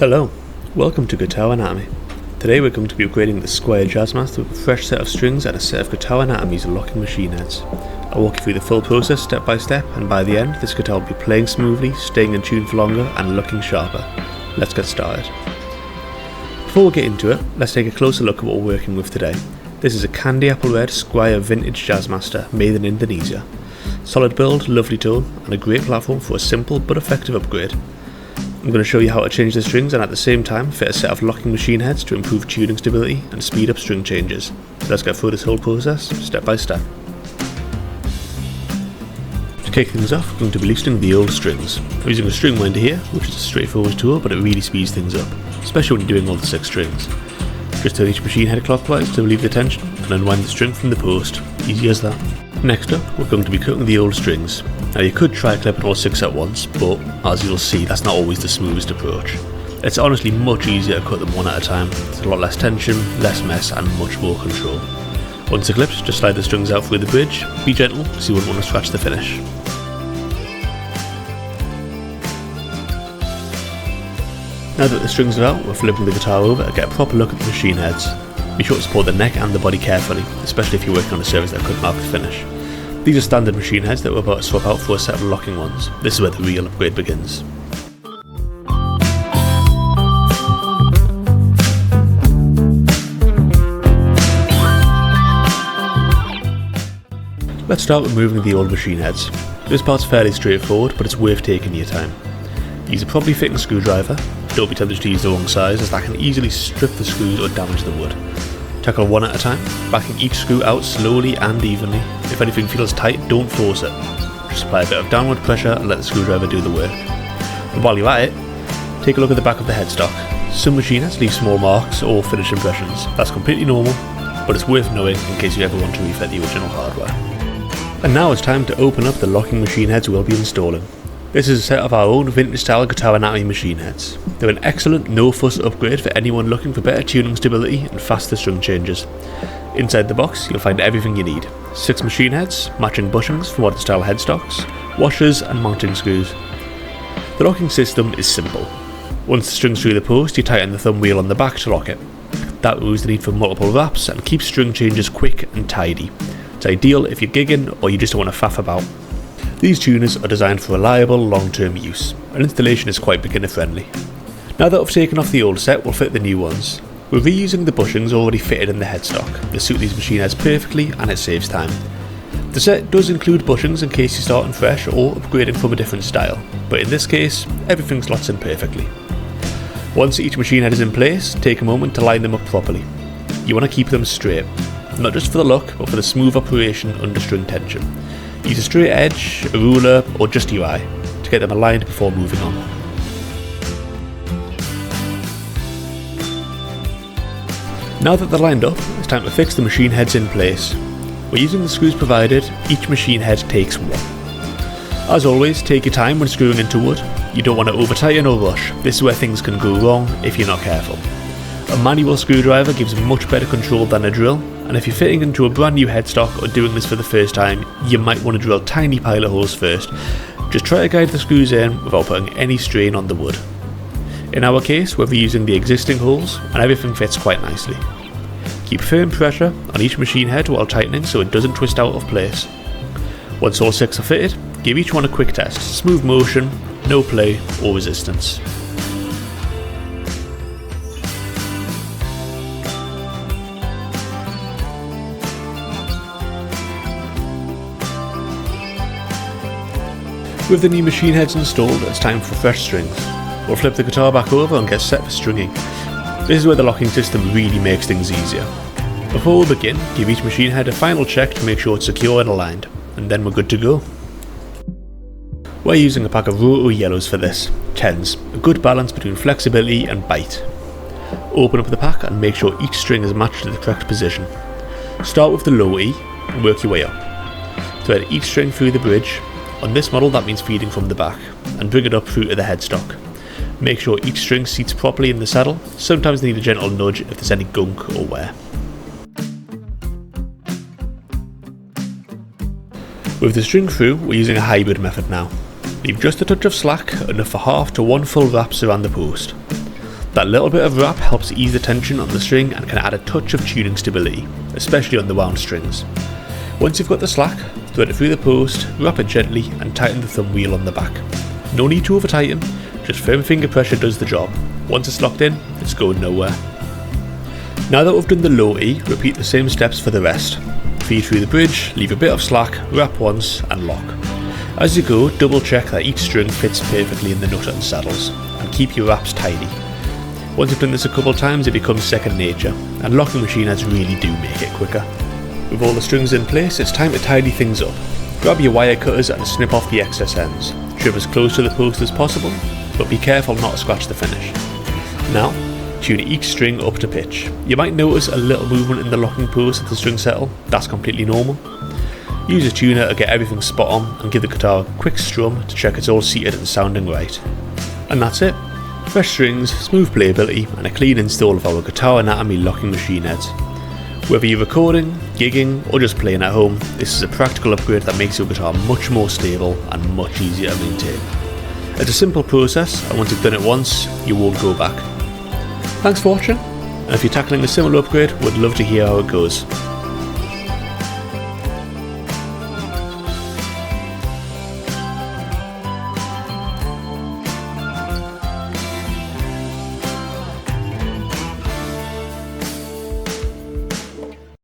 Hello, welcome to Guitar Anatomy. Today we're going to be upgrading the Squier Jazzmaster with a fresh set of strings and a set of Guitar Anatomy's locking machine heads. I'll walk you through the full process step by step, and by the end this guitar will be playing smoothly, staying in tune for longer and looking sharper. Let's get started. Before we get into it, let's take a closer look at what we're working with today. This is a candy apple red Squier Vintage Jazzmaster made in Indonesia. Solid build, lovely tone, and a great platform for a simple but effective upgrade. I'm going to show you how to change the strings and at the same time fit a set of locking machine heads to improve tuning stability and speed up string changes. So let's get through this whole process step by step. To kick things off, we're going to be loosening the old strings. I'm using a string winder here, which is a straightforward tool, but it really speeds things up, especially when you're doing all the 6 strings. Just turn each machine head clockwise to relieve the tension and unwind the string from the post. Easy as that. Next up, we're going to be cutting the old strings. Now you could try clipping all 6 at once, but as you'll see, that's not always the smoothest approach. It's honestly much easier to cut them one at a time. There's a lot less tension, less mess and much more control. Once they're clipped, just slide the strings out through the bridge. Be gentle, so you wouldn't want to scratch the finish. Now that the strings are out, we're flipping the guitar over to get a proper look at the machine heads. Be sure to support the neck and the body carefully, especially if you're working on a surface that could mark the finish. These are standard machine heads that we're about to swap out for a set of locking ones. This is where the real upgrade begins. Let's start with moving the old machine heads. This part's fairly straightforward, but it's worth taking your time. Use a properly fitting screwdriver. Don't be tempted to use the wrong size, as that can easily strip the screws or damage the wood. Tackle one at a time, backing each screw out slowly and evenly. If anything feels tight, don't force it. Just apply a bit of downward pressure and let the screwdriver do the work. And while you're at it, take a look at the back of the headstock. Some machine heads leave small marks or finish impressions. That's completely normal, but it's worth knowing in case you ever want to refit the original hardware. And now it's time to open up the locking machine heads we'll be installing. This is a set of our own vintage style Guitar Anatomy machine heads. They're an excellent no-fuss upgrade for anyone looking for better tuning stability and faster string changes. Inside the box you'll find everything you need. 6 machine heads, matching bushings for modern style headstocks, washers and mounting screws. The locking system is simple. Once the string's through the post, you tighten the thumb wheel on the back to lock it. That removes the need for multiple wraps and keeps string changes quick and tidy. It's ideal if you're gigging or you just don't want to faff about. These tuners are designed for reliable long-term use, and installation is quite beginner friendly. Now that I've taken off the old set, we'll fit the new ones. We're reusing the bushings already fitted in the headstock. They suit these machine heads perfectly and it saves time. The set does include bushings in case you're starting fresh or upgrading from a different style, but in this case, everything slots in perfectly. Once each machine head is in place, take a moment to line them up properly. You want to keep them straight, not just for the look, but for the smooth operation under string tension. Use a straight edge, a ruler, or just your eye to get them aligned before moving on. Now that they're lined up, it's time to fix the machine heads in place. We're using the screws provided. Each machine head takes 1. As always, take your time when screwing into wood. You don't want to over tighten or rush. This is where things can go wrong if you're not careful. A manual screwdriver gives much better control than a drill, and if you're fitting into a brand new headstock or doing this for the first time, you might want to drill tiny pilot holes first. Just try to guide the screws in without putting any strain on the wood. In our case, we're reusing the existing holes and everything fits quite nicely. Keep firm pressure on each machine head while tightening so it doesn't twist out of place. Once all 6 are fitted, give each one a quick test. Smooth motion, no play or resistance. With the new machine heads installed, it's time for fresh strings. We'll flip the guitar back over and get set for stringing. This is where the locking system really makes things easier. Before we begin, give each machine head a final check to make sure it's secure and aligned, and then we're good to go. We're using a pack of roto yellows for this, 10s, a good balance between flexibility and bite. Open up the pack and make sure each string is matched to the correct position. Start with the low E and work your way up. Thread each string through the bridge. On this model that means feeding from the back, and bring it up through to the headstock. Make sure each string seats properly in the saddle. Sometimes they need a gentle nudge if there's any gunk or wear. With the string through, we're using a hybrid method now. Leave just a touch of slack, enough for half to 1 full wraps around the post. That little bit of wrap helps ease the tension on the string and can add a touch of tuning stability, especially on the wound strings. Once you've got the slack, thread it through the post, wrap it gently and tighten the thumb wheel on the back. No need to over tighten, just firm finger pressure does the job. Once it's locked in, it's going nowhere. Now that we've done the low E, repeat the same steps for the rest. Feed through the bridge, leave a bit of slack, wrap once and lock. As you go, double check that each string fits perfectly in the nut and saddles, and keep your wraps tidy. Once you've done this a couple of times, it becomes second nature, and locking machine heads really do make it quicker. With all the strings in place, it's time to tidy things up. Grab your wire cutters and snip off the excess ends. Trim as close to the post as possible, but be careful not to scratch the finish. Now, tune each string up to pitch. You might notice a little movement in the locking post as the strings settle. That's completely normal. Use a tuner to get everything spot on and give the guitar a quick strum to check it's all seated and sounding right. And that's it. Fresh strings, smooth playability and a clean install of our Guitar Anatomy locking machine heads. Whether you're recording, gigging or just playing at home, this is a practical upgrade that makes your guitar much more stable and much easier to maintain. It's a simple process and once you've done it once, you won't go back. Thanks for watching, and if you're tackling a similar upgrade, we'd love to hear how it goes.